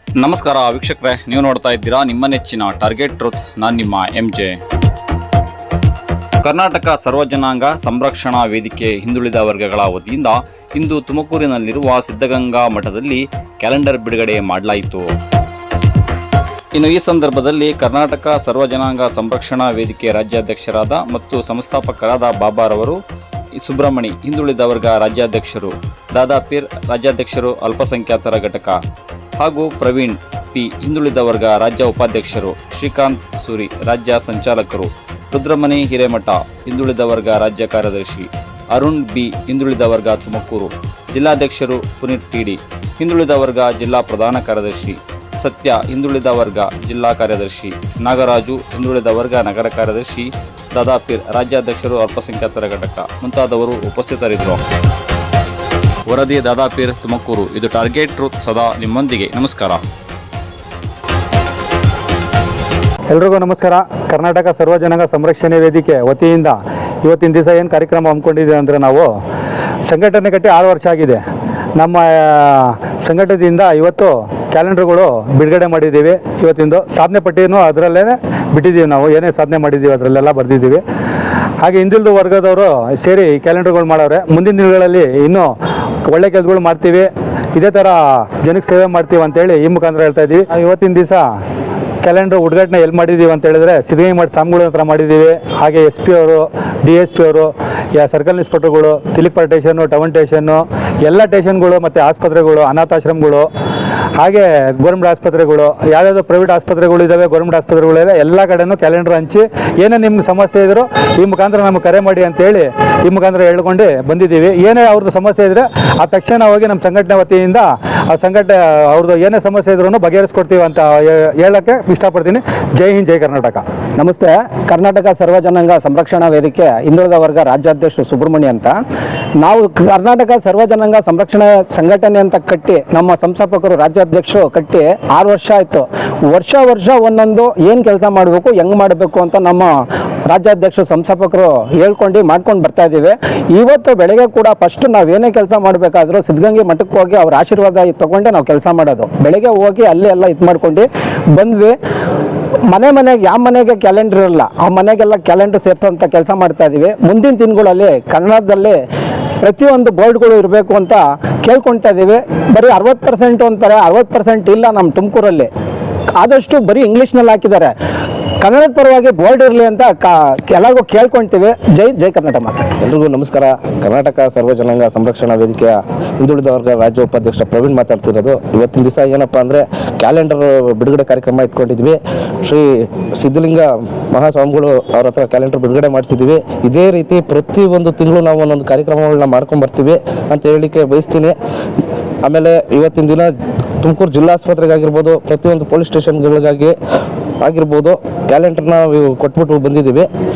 ನಮಸ್ಕಾರ ವೀಕ್ಷಕರೇ, ನೀವು ನೋಡ್ತಾ ಇದ್ದೀರಾ ನಿಮ್ಮ ನೆಚ್ಚಿನ ಟಾರ್ಗೆಟ್ ಟ್ರೂತ್. ನಾನು ನಿಮ್ಮ MJ. ಕರ್ನಾಟಕ ಸರ್ವಜನಾಂಗ ಸಂರಕ್ಷಣಾ ವೇದಿಕೆ ಹಿಂದುಳಿದ ವರ್ಗಗಳ ವತಿಯಿಂದ ಇಂದು ತುಮಕೂರಿನಲ್ಲಿರುವ ಸಿದ್ಧಗಂಗಾ ಮಠದಲ್ಲಿ ಕ್ಯಾಲೆಂಡರ್ ಬಿಡುಗಡೆ ಮಾಡಲಾಯಿತು. ಇನ್ನು ಈ ಸಂದರ್ಭದಲ್ಲಿ ಕರ್ನಾಟಕ ಸರ್ವಜನಾಂಗ ಸಂರಕ್ಷಣಾ ವೇದಿಕೆ ರಾಜ್ಯಾಧ್ಯಕ್ಷರಾದ ಮತ್ತು ಸಂಸ್ಥಾಪಕರಾದ ಬಾಬಾರವರು, ಸುಬ್ರಹ್ಮಣಿ ಹಿಂದುಳಿದ ವರ್ಗ ರಾಜ್ಯಾಧ್ಯಕ್ಷರು, ದಾದಾಪೀರ್ ರಾಜ್ಯಾಧ್ಯಕ್ಷರು ಅಲ್ಪಸಂಖ್ಯಾತರ ಘಟಕ ಹಾಗೂ ಪ್ರವೀಣ್ ಪಿ ಹಿಂದುಳಿದ ವರ್ಗ ರಾಜ್ಯ ಉಪಾಧ್ಯಕ್ಷರು, ಶ್ರೀಕಾಂತ್ ಸೂರಿ ರಾಜ್ಯ ಸಂಚಾಲಕರು, ರುದ್ರಮಣಿ ಹಿರೇಮಠ ಹಿಂದುಳಿದ ವರ್ಗ ರಾಜ್ಯ ಕಾರ್ಯದರ್ಶಿ, ಅರುಣ್ ಬಿ ಹಿಂದುಳಿದ ವರ್ಗ ತುಮಕೂರು ಜಿಲ್ಲಾಧ್ಯಕ್ಷರು, ಪುನೀತ್ ಟಿಡಿ ಹಿಂದುಳಿದ ವರ್ಗ ಜಿಲ್ಲಾ ಪ್ರಧಾನ ಕಾರ್ಯದರ್ಶಿ, ಸತ್ಯ ಹಿಂದುಳಿದ ವರ್ಗ ಜಿಲ್ಲಾ ಕಾರ್ಯದರ್ಶಿ, ನಾಗರಾಜು ಹಿಂದುಳಿದ ವರ್ಗ ನಗರ ಕಾರ್ಯದರ್ಶಿ, ದಾದಾಪೀರ್ ರಾಜ್ಯಾಧ್ಯಕ್ಷರು ಅಲ್ಪಸಂಖ್ಯಾತರ ಘಟಕ ಮುಂತಾದವರು ಉಪಸ್ಥಿತರಿದ್ದರು. ವರದಿ ದಾದಾಪೀರ್, ತುಮಕೂರು. ಇದು ಟಾರ್ಗೆಟ್ ಟ್ರೂತ್, ಸದಾ ನಿಮ್ಮೊಂದಿಗೆ. ನಮಸ್ಕಾರ. ಎಲ್ರಿಗೂ ನಮಸ್ಕಾರ. ಕರ್ನಾಟಕ ಸರ್ವಜನಾಂಗ ಸಂರಕ್ಷಣೆ ವೇದಿಕೆ ವತಿಯಿಂದ ಇವತ್ತಿನ ದಿವಸ ಏನು ಕಾರ್ಯಕ್ರಮ ಹಮ್ಮಿಕೊಂಡಿದೆ ಅಂದರೆ, ನಾವು ಸಂಘಟನೆ ಕಟ್ಟಿ 6 ವರ್ಷ ಆಗಿದೆ. ನಮ್ಮ ಸಂಘಟನೆಯಿಂದ ಇವತ್ತು ಕ್ಯಾಲೆಂಡರ್ಗಳು ಬಿಡುಗಡೆ ಮಾಡಿದ್ದೀವಿ. ಇವತ್ತಿಂದು ಸಾಧನೆ ಪಟ್ಟಿನೂ ಅದರಲ್ಲೇ ಬಿಟ್ಟಿದ್ದೀವಿ. ನಾವು ಏನೇ ಸಾಧನೆ ಮಾಡಿದ್ದೀವಿ ಅದರಲ್ಲೆಲ್ಲ ಬರೆದಿದ್ದೀವಿ. ಹಾಗೆ ಹಿಂದುಳಿದ ವರ್ಗದವರು ಸೇರಿ ಈ ಕ್ಯಾಲೆಂಡರ್ಗಳು ಮಾಡವ್ರೆ. ಮುಂದಿನ ದಿನಗಳಲ್ಲಿ ಇನ್ನೂ ಒಳ್ಳೆ ಕೆಲಸಗಳು ಮಾಡ್ತೀವಿ, ಇದೇ ಥರ ಜನಕ್ಕೆ ಸೇವೆ ಮಾಡ್ತೀವಿ ಅಂತೇಳಿ ಈ ಮುಖಾಂತರ ಹೇಳ್ತಾ ಇದ್ದೀವಿ. ಇವತ್ತಿನ ದಿವಸ ಕ್ಯಾಲೆಂಡರ್ ಉದ್ಘಾಟನೆ ಎಲ್ಲಿ ಮಾಡಿದ್ದೀವಿ ಅಂತ ಹೇಳಿದ್ರೆ, ಸಿದ್ಧಗಂಗಾ ಮಠ ಸ್ವಾಮಿಗಳ ಹತ್ರ ಮಾಡಿದ್ದೀವಿ. ಹಾಗೆ SP ಅವರು, DSP ಅವರು, ಸರ್ಕಲ್ ಇನ್ಸ್ಪೆಕ್ಟರ್ಗಳು, ತಿಲಕ್ಪುರ ಟೇಷನ್ನು, ಟೌನ್ ಟೇಷನ್ನು, ಎಲ್ಲ ಟೇಷನ್ಗಳು ಮತ್ತು ಆಸ್ಪತ್ರೆಗಳು, ಅನಾಥಾಶ್ರಮಗಳು, ಹಾಗೆ ಗೌರ್ಮೆಂಟ್ ಆಸ್ಪತ್ರೆಗಳು, ಯಾವುದಾದ್ರು ಪ್ರೈವೇಟ್ ಆಸ್ಪತ್ರೆಗಳು ಇದ್ದಾವೆ, ಗೌರ್ಮೆಂಟ್ ಆಸ್ಪತ್ರೆಗಳಿವೆ, ಎಲ್ಲ ಕಡೆನೂ ಕ್ಯಾಲೆಂಡರ್ ಹಂಚಿ ಏನೇ ನಿಮ್ಮ ಸಮಸ್ಯೆ ಇದ್ದರೂ ಈ ಮುಖಾಂತರ ನಮಗೆ ಕರೆ ಮಾಡಿ ಅಂತೇಳಿ ಈ ಮುಖಾಂತರ ಹೇಳ್ಕೊಂಡು ಬಂದಿದ್ದೀವಿ. ಏನೇ ಅವ್ರದ್ದು ಸಮಸ್ಯೆ ಇದ್ದರೆ ಆ ತಕ್ಷಣ ಹೋಗಿ ನಮ್ಮ ಸಂಘಟನೆ ವತಿಯಿಂದ ಆ ಸಂಘಟನೆ ಅವ್ರದ್ದು ಏನೇ ಸಮಸ್ಯೆ ಇದ್ರೂ ಬಗೆಹರಿಸ್ಕೊಡ್ತೀವಿ ಅಂತ ಹೇಳೋಕ್ಕೆ ಇಷ್ಟಪಡ್ತೀನಿ. ಜೈ ಹಿಂದ್, ಜೈ ಕರ್ನಾಟಕ. ನಮಸ್ತೆ. ಕರ್ನಾಟಕ ಸರ್ವಜನಾಂಗ ಸಂರಕ್ಷಣಾ ವೇದಿಕೆ ಹಿಂದುಳಿದ ವರ್ಗ ರಾಜ್ಯಾಧ್ಯಕ್ಷರು ಸುಬ್ರಹ್ಮಣಿ ಅಂತ. ನಾವು ಕರ್ನಾಟಕ ಸರ್ವಜನಾಂಗ ಸಂರಕ್ಷಣಾ ಸಂಘಟನೆ ಅಂತ ಕಟ್ಟಿ, ನಮ್ಮ ಸಂಸ್ಥಾಪಕರು ರಾಜ್ಯಾಧ್ಯಕ್ಷರು ಕಟ್ಟಿ 6 ವರ್ಷ ಆಯಿತು. ವರ್ಷ ಒಂದೊಂದು ಏನು ಕೆಲಸ ಮಾಡಬೇಕು, ಹೆಂಗೆ ಮಾಡಬೇಕು ಅಂತ ನಮ್ಮ ರಾಜ್ಯಾಧ್ಯಕ್ಷರು ಸಂಸ್ಥಾಪಕರು ಹೇಳ್ಕೊಂಡು ಮಾಡ್ಕೊಂಡು ಬರ್ತಾ ಇದ್ದೀವಿ. ಇವತ್ತು ಬೆಳಗ್ಗೆ ಕೂಡ ಫಸ್ಟ್ ನಾವೇನೇ ಕೆಲಸ ಮಾಡಬೇಕಾದ್ರೂ ಸಿದ್ಧಗಂಗೆ ಮಠಕ್ಕೆ ಹೋಗಿ ಅವ್ರ ಆಶೀರ್ವಾದ ತಗೊಂಡೆ ನಾವು ಕೆಲಸ ಮಾಡೋದು. ಬೆಳಗ್ಗೆ ಹೋಗಿ ಅಲ್ಲೇ ಎಲ್ಲ ಇದು ಮಾಡ್ಕೊಂಡು ಬಂದ್ವಿ. ಮನೆಗೆ ಯಾವ ಮನೆಗೆ ಕ್ಯಾಲೆಂಡರ್ ಇರಲ್ಲ, ಆ ಮನೆಗೆಲ್ಲ ಕ್ಯಾಲೆಂಡರ್ ಸೇರಿಸೋಂಥ ಕೆಲಸ ಮಾಡ್ತಾ ಇದ್ದೀವಿ. ಮುಂದಿನ ದಿನಗಳಲ್ಲಿ ಕನ್ನಡದಲ್ಲಿ ಪ್ರತಿಯೊಂದು ಬೋರ್ಡ್ಗಳು ಇರಬೇಕು ಅಂತ ಕೇಳ್ಕೊಳ್ತಾ ಇದ್ದೀವಿ. ಬರೀ 60% ಅಂತಾರೆ, 60% ಇಲ್ಲ ನಮ್ಮ ತುಮಕೂರಲ್ಲಿ. ಆದಷ್ಟು ಬರೀ ಇಂಗ್ಲೀಷ್ನಲ್ಲಿ ಹಾಕಿದ್ದಾರೆ. ಕನ್ನಡದ ಪರವಾಗಿ ಬೋರ್ಡ್ ಇರಲಿ ಅಂತ ಎಲ್ಲರಿಗೂ ಕೇಳ್ಕೊಳ್ತೀವಿ. ಜೈ ಕರ್ನಾಟಕ ಮಾತು. ಎಲ್ರಿಗೂ ನಮಸ್ಕಾರ. ಕರ್ನಾಟಕ ಸರ್ವಜನಾಂಗ ಸಂರಕ್ಷಣಾ ವೇದಿಕೆಯ ಹಿಂದುಳಿದ ವರ್ಗ ರಾಜ್ಯ ಉಪಾಧ್ಯಕ್ಷ ಪ್ರವೀಣ್ ಮಾತಾಡ್ತಿರೋದು. ಇವತ್ತಿನ ದಿವಸ ಏನಪ್ಪ ಅಂದರೆ, ಕ್ಯಾಲೆಂಡರ್ ಬಿಡುಗಡೆ ಕಾರ್ಯಕ್ರಮ ಇಟ್ಕೊಂಡಿದ್ವಿ. ಶ್ರೀ ಸಿದ್ಧಲಿಂಗ ಮಹಾಸ್ವಾಮಿಗಳು ಅವ್ರ ಹತ್ರ ಕ್ಯಾಲೆಂಡರ್ ಬಿಡುಗಡೆ ಮಾಡಿಸಿದ್ವಿ. ಇದೇ ರೀತಿ ಪ್ರತಿಯೊಂದು ತಿಂಗಳು ನಾವು ಒಂದೊಂದು ಕಾರ್ಯಕ್ರಮಗಳನ್ನ ಮಾಡ್ಕೊಂಡ್ಬರ್ತೀವಿ ಅಂತ ಹೇಳಲಿಕ್ಕೆ ಬಯಸ್ತೀನಿ. ಆಮೇಲೆ ಇವತ್ತಿನ ದಿನ ತುಮಕೂರು ಜಿಲ್ಲಾಸ್ಪತ್ರೆಗಾಗಿರ್ಬೋದು, ಪ್ರತಿಯೊಂದು ಪೊಲೀಸ್ ಸ್ಟೇಷನ್ಗಳಿಗಾಗಿ ಆಗಿರ್ಬೋದು ಕ್ಯಾಲೆಂಡರ್ನ ಕೊಟ್ಬಿಟ್ಟು ಬಂದಿದ್ದೀವಿ.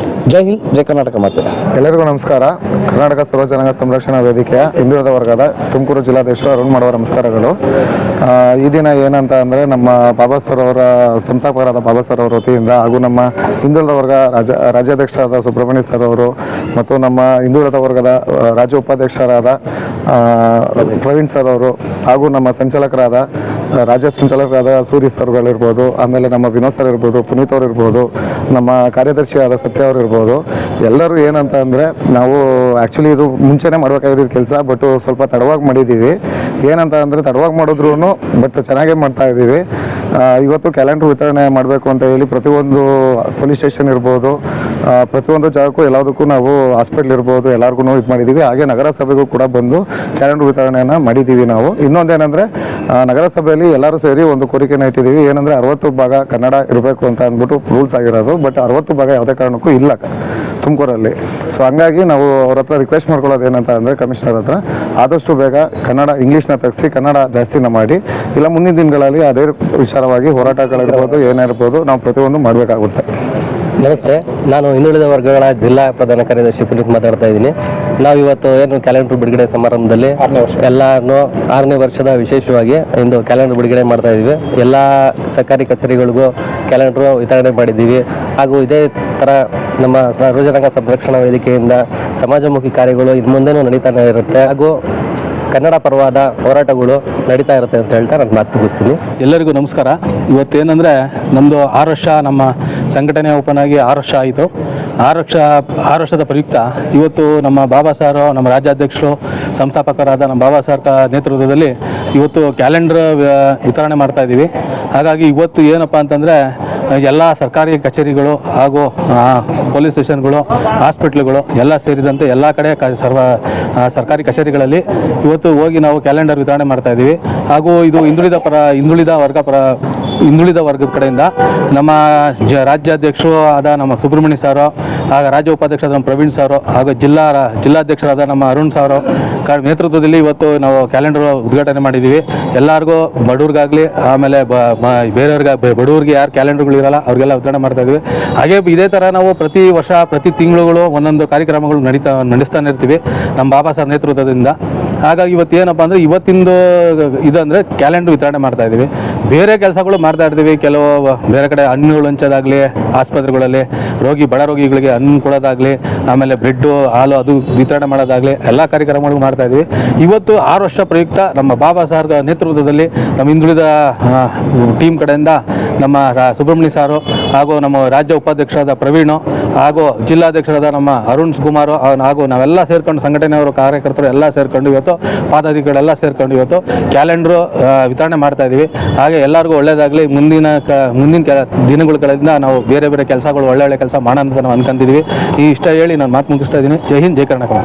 ಜೈ ಹಿಂದ್, ಜೈ ಕರ್ನಾಟಕ ಮಾತೆ. ಎಲ್ಲರಿಗೂ ನಮಸ್ಕಾರ. ಕರ್ನಾಟಕ ಸರ್ವಜನಾಂಗ ಸಂರಕ್ಷಣಾ ವೇದಿಕೆಯ ಹಿಂದುಳಿದ ವರ್ಗದ ತುಮಕೂರು ಜಿಲ್ಲಾಧ್ಯಕ್ಷರು ಅರುಣ್ ಮಾಡುವ ನಮಸ್ಕಾರಗಳು. ಈ ದಿನ ಏನಂತ ಅಂದರೆ, ನಮ್ಮ ಬಾಬಾ ಸರ್ ಅವರ ಸಂಸ್ಥಾಪಕರಾದ ಬಾಬಾ ಸರ್ ಅವರ ವತಿಯಿಂದ ಹಾಗೂ ನಮ್ಮ ಹಿಂದುಳಿದ ವರ್ಗ ರಾಜ್ಯಾಧ್ಯಕ್ಷರಾದ ಸುಬ್ರಹ್ಮಣ್ಯ ಸರ್ ಅವರು ಮತ್ತು ನಮ್ಮ ಹಿಂದುಳಿದ ವರ್ಗದ ರಾಜ್ಯ ಉಪಾಧ್ಯಕ್ಷರಾದ ಪ್ರವೀಣ್ ಸರ್ ಅವರು ಹಾಗೂ ನಮ್ಮ ಸಂಚಾಲಕರಾದ ರಾಜ್ಯ ಸಂಚಾಲಕರಾದ ಸೂರಿ ಸರ್ಗಳಿರ್ಬೋದು, ಆಮೇಲೆ ನಮ್ಮ ವಿನೋದ್ ಸರ್ ಇರ್ಬೋದು, ಪುನೀತ್ ಅವರು ಇರ್ಬೋದು, ನಮ್ಮ ಕಾರ್ಯದರ್ಶಿಯಾದ ಸತ್ಯ ಅವರು ಇರ್ಬೋದು, ಎಲ್ಲರೂ ಏನಂತ ಅಂದರೆ, ನಾವು ಆ್ಯಕ್ಚುಲಿ ಇದು ಮುಂಚೆನೇ ಮಾಡಬೇಕಾಗಿದ್ದ ಕೆಲಸ, ಬಟ್ ಸ್ವಲ್ಪ ತಡವಾಗಿ ಮಾಡಿದ್ದೀವಿ. ಏನಂತ ಅಂದರೆ, ತಡವಾಗಿ ಮಾಡಿದ್ರೂ ಬಟ್ ಚೆನ್ನಾಗೇ ಮಾಡ್ತಾ ಇದ್ದೀವಿ. ಇವತ್ತು ಕ್ಯಾಲೆಂಡರ್ ವಿತರಣೆ ಮಾಡಬೇಕು ಅಂತ ಹೇಳಿ ಪ್ರತಿಯೊಂದು ಪೊಲೀಸ್ ಸ್ಟೇಷನ್ ಇರ್ಬೋದು, ಪ್ರತಿಯೊಂದು ಜಾಗಕ್ಕೂ ಎಲ್ಲದಕ್ಕೂ ನಾವು ಹಾಸ್ಪಿಟ್ಲ್ ಇರ್ಬೋದು ಎಲ್ಲರಿಗೂ ಇದು ಮಾಡಿದ್ದೀವಿ. ಹಾಗೆ ನಗರಸಭೆಗೂ ಕೂಡ ಬಂದು ಕ್ಯಾಲೆಂಡರ್ ವಿತರಣೆಯನ್ನು ಮಾಡಿದ್ದೀವಿ ನಾವು. ಇನ್ನೊಂದೇನೆಂದರೆ, ನಗರಸಭೆಯಲ್ಲಿ ಎಲ್ಲರೂ ಸೇರಿ ಒಂದು ಕೋರಿಕೆನ ಇಟ್ಟಿದ್ದೀವಿ. ಏನಂದರೆ 60 ಭಾಗ ಕನ್ನಡ ಇರಬೇಕು ಅಂತ ಅಂದ್ಬಿಟ್ಟು ರೂಲ್ಸ್ ಆಗಿರೋದು, ಬಟ್ 60 ಭಾಗ ಯಾವುದೇ ಕಾರಣಕ್ಕೂ ಇಲ್ಲ ತುಮಕೂರಲ್ಲಿ. ಸೊ ಹಂಗಾಗಿ ನಾವು ಅವ್ರ ಹತ್ರ ರಿಕ್ವೆಸ್ಟ್ ಮಾಡ್ಕೊಳ್ಳೋದು ಏನಂತ ಅಂದರೆ, ಕಮಿಷನರ್ ಹತ್ರ ಆದಷ್ಟು ಬೇಗ ಕನ್ನಡ ಇಂಗ್ಲೀಷ್ನ ತೆಗೆಸಿ ಕನ್ನಡ ಜಾಸ್ತಿನ ಮಾಡಿ, ಇಲ್ಲ ಮುಂದಿನ ದಿನಗಳಲ್ಲಿ ಅದೇ ವಿಚಾರವಾಗಿ ಹೋರಾಟಗಳಿರ್ಬೋದು ಏನಿರ್ಬೋದು ನಾವು ಪ್ರತಿಯೊಂದು ಮಾಡಬೇಕಾಗುತ್ತೆ. ನಮಸ್ತೆ. ನಾನು ಹಿಂದುಳಿದ ವರ್ಗಗಳ ಜಿಲ್ಲಾ ಪ್ರಧಾನ ಕಾರ್ಯದರ್ಶಿ ಪುನೀತ್ ಮಾತಾಡ್ತಾ ಇದ್ದೀನಿ. ನಾವು ಇವತ್ತು ಏನು ಕ್ಯಾಲೆಂಡರ್ ಬಿಡುಗಡೆ ಸಮಾರಂಭದಲ್ಲಿ ಎಲ್ಲಾನು 6ನೇ ವರ್ಷದ ವಿಶೇಷವಾಗಿ ಇಂದು ಕ್ಯಾಲೆಂಡರ್ ಬಿಡುಗಡೆ ಮಾಡ್ತಾ ಇದ್ದೀವಿ. ಎಲ್ಲ ಸರ್ಕಾರಿ ಕಚೇರಿಗಳಿಗೂ ಕ್ಯಾಲೆಂಡರ್ ವಿತರಣೆ ಮಾಡಿದ್ದೀವಿ. ಹಾಗೂ ಇದೇ ಥರ ನಮ್ಮ ಸಾರ್ವಜನಿಕ ಸಂರಕ್ಷಣಾ ವೇದಿಕೆಯಿಂದ ಸಮಾಜಮುಖಿ ಕಾರ್ಯಗಳು ಇನ್ನು ಮುಂದೆನೂ ನಡೀತಾನೆ ಇರುತ್ತೆ. ಹಾಗೂ ಕನ್ನಡ ಪರವಾದ ಹೋರಾಟಗಳು ನಡೀತಾ ಇರುತ್ತೆ ಅಂತ ಹೇಳ್ತಾ ನಾನು ಮಾತು ಮುಗಿಸ್ತೀನಿ. ಎಲ್ಲರಿಗೂ ನಮಸ್ಕಾರ. ಇವತ್ತೇನೆಂದರೆ ನಮ್ಮದು 6 ವರ್ಷ ನಮ್ಮ ಸಂಘಟನೆ ಓಪನ್ ಆಗಿ 6 ವರ್ಷ ಆಯಿತು. 6 ವರ್ಷದ ಪ್ರಯುಕ್ತ ಇವತ್ತು ನಮ್ಮ ಬಾಬಾ ಸಾರು, ನಮ್ಮ ರಾಜ್ಯಾಧ್ಯಕ್ಷರು, ಸಂಸ್ಥಾಪಕರಾದ ನಮ್ಮ ಬಾಬಾ ಸಾರ್ ನೇತೃತ್ವದಲ್ಲಿ ಇವತ್ತು ಕ್ಯಾಲೆಂಡರ್ ವಿತರಣೆ ಮಾಡ್ತಾ ಇದ್ದೀವಿ. ಹಾಗಾಗಿ ಇವತ್ತು ಏನಪ್ಪ ಅಂತಂದರೆ ಎಲ್ಲ ಸರ್ಕಾರಿ ಕಚೇರಿಗಳು ಹಾಗೂ ಪೊಲೀಸ್ ಸ್ಟೇಷನ್ಗಳು, ಹಾಸ್ಪಿಟ್ಲುಗಳು ಎಲ್ಲ ಸೇರಿದಂತೆ ಎಲ್ಲ ಕಡೆ ಸರ್ಕಾರಿ ಕಚೇರಿಗಳಲ್ಲಿ ಇವತ್ತು ಹೋಗಿ ನಾವು ಕ್ಯಾಲೆಂಡರ್ ವಿತರಣೆ ಮಾಡ್ತಾ ಇದ್ದೀವಿ. ಹಾಗೂ ಇದು ಹಿಂದುಳಿದ ವರ್ಗದ ಕಡೆಯಿಂದ ನಮ್ಮ ರಾಜ್ಯಾಧ್ಯಕ್ಷರು ಆದ ನಮ್ಮ ಸುಬ್ರಹ್ಮಣ್ಯ ಸಾರು, ಆಗ ರಾಜ್ಯ ಉಪಾಧ್ಯಕ್ಷರಾದ ನಮ್ಮ ಪ್ರವೀಣ್ ಸಾರು, ಹಾಗೂ ಜಿಲ್ಲಾಧ್ಯಕ್ಷರಾದ ನಮ್ಮ ಅರುಣ್ ಸಾರು ನೇತೃತ್ವದಲ್ಲಿ ಇವತ್ತು ನಾವು ಕ್ಯಾಲೆಂಡರ್ ಉದ್ಘಾಟನೆ ಮಾಡಿದ್ದೀವಿ. ಎಲ್ಲರಿಗೂ ಬಡವ್ರಿಗಾಗಲಿ, ಆಮೇಲೆ ಬಡವ್ರಿಗೆ ಯಾರು ಕ್ಯಾಲೆಂಡರ್ಗಳು ಇರಲ್ಲ ಅವ್ರಿಗೆಲ್ಲ ವಿತರಣೆ ಮಾಡ್ತಾ ಇದ್ದೀವಿ. ಹಾಗೆ ಇದೇ ಥರ ನಾವು ಪ್ರತಿ ವರ್ಷ ಪ್ರತಿ ತಿಂಗಳುಗಳು ಒಂದೊಂದು ಕಾರ್ಯಕ್ರಮಗಳು ನಡೆಸ್ತಾನೆ ಇರ್ತೀವಿ ನಮ್ಮ ಬಾಬಾ ಸಾರ್ ನೇತೃತ್ವದಿಂದ. ಹಾಗಾಗಿ ಇವತ್ತು ಏನಪ್ಪ ಅಂದರೆ ಇವತ್ತಿಂದು ಇದಂದರೆ ಕ್ಯಾಲೆಂಡರ್ ವಿತರಣೆ ಮಾಡ್ತಾ ಇದ್ದೀವಿ. ಬೇರೆ ಕೆಲಸಗಳು ಮಾಡ್ತಾ ಇರ್ತೀವಿ, ಕೆಲವು ಬೇರೆ ಕಡೆ ಹಣ್ಣುಗಳು ಹಂಚೋದಾಗಲಿ, ಆಸ್ಪತ್ರೆಗಳಲ್ಲಿ ಬಡ ರೋಗಿಗಳಿಗೆ ಹಣ್ಣು ಕೊಡೋದಾಗಲಿ, ಆಮೇಲೆ ಬ್ರೆಡ್ಡು ಹಾಲು ಅದು ವಿತರಣೆ ಮಾಡೋದಾಗಲಿ ಎಲ್ಲ ಕಾರ್ಯಕ್ರಮಗಳು ಮಾಡ್ತಾ ಇದ್ದೀವಿ. ಇವತ್ತು 6 ವರ್ಷ ಪ್ರಯುಕ್ತ ನಮ್ಮ ಬಾಬಾ ಸಾರ್ ನೇತೃತ್ವದಲ್ಲಿ ನಮ್ಮ ಹಿಂದುಳಿದ ಟೀಮ್ ಕಡೆಯಿಂದ ನಮ್ಮ ಸುಬ್ರಹ್ಮಣ್ಯ ಸಾರು, ಹಾಗೂ ನಮ್ಮ ರಾಜ್ಯ ಉಪಾಧ್ಯಕ್ಷರಾದ ಪ್ರವೀಣು, ಹಾಗೂ ಜಿಲ್ಲಾಧ್ಯಕ್ಷರಾದ ನಮ್ಮ ಅರುಣ್ ಕುಮಾರು, ಹಾಗೂ ನಾವೆಲ್ಲ ಸೇರ್ಕೊಂಡು ಸಂಘಟನೆಯವರು, ಕಾರ್ಯಕರ್ತರು ಎಲ್ಲ ಸೇರ್ಕೊಂಡು ಇವತ್ತು ಪಾದಾಧಿಕಾರಿಗಳೆಲ್ಲ ಸೇರ್ಕೊಂಡು ಇವತ್ತು ಕ್ಯಾಲೆಂಡ್ರು ವಿತರಣೆ ಮಾಡ್ತಾ ಇದ್ದೀವಿ. ಹಾಗೆ ಎಲ್ಲರಿಗೂ ಒಳ್ಳೆಯದಾಗಲಿ. ಮುಂದಿನ ದಿನಗಳಿಂದ ನಾವು ಬೇರೆ ಕೆಲಸಗಳು ಒಳ್ಳೆ ಕೆಲಸ ಮಾಡೋಣ ಅಂತ ನಾವು ಅನ್ಕೊಂತಿದ್ದೀವಿ. ಇಷ್ಟ ಹೇಳಿ ನಾನು ಮಾತು ಮುಗಿಸ್ತಾ ಇದ್ದೀನಿ. ಜೈ ಹಿಂದ್, ಜೈ ಕರ್ನಾಟಕ.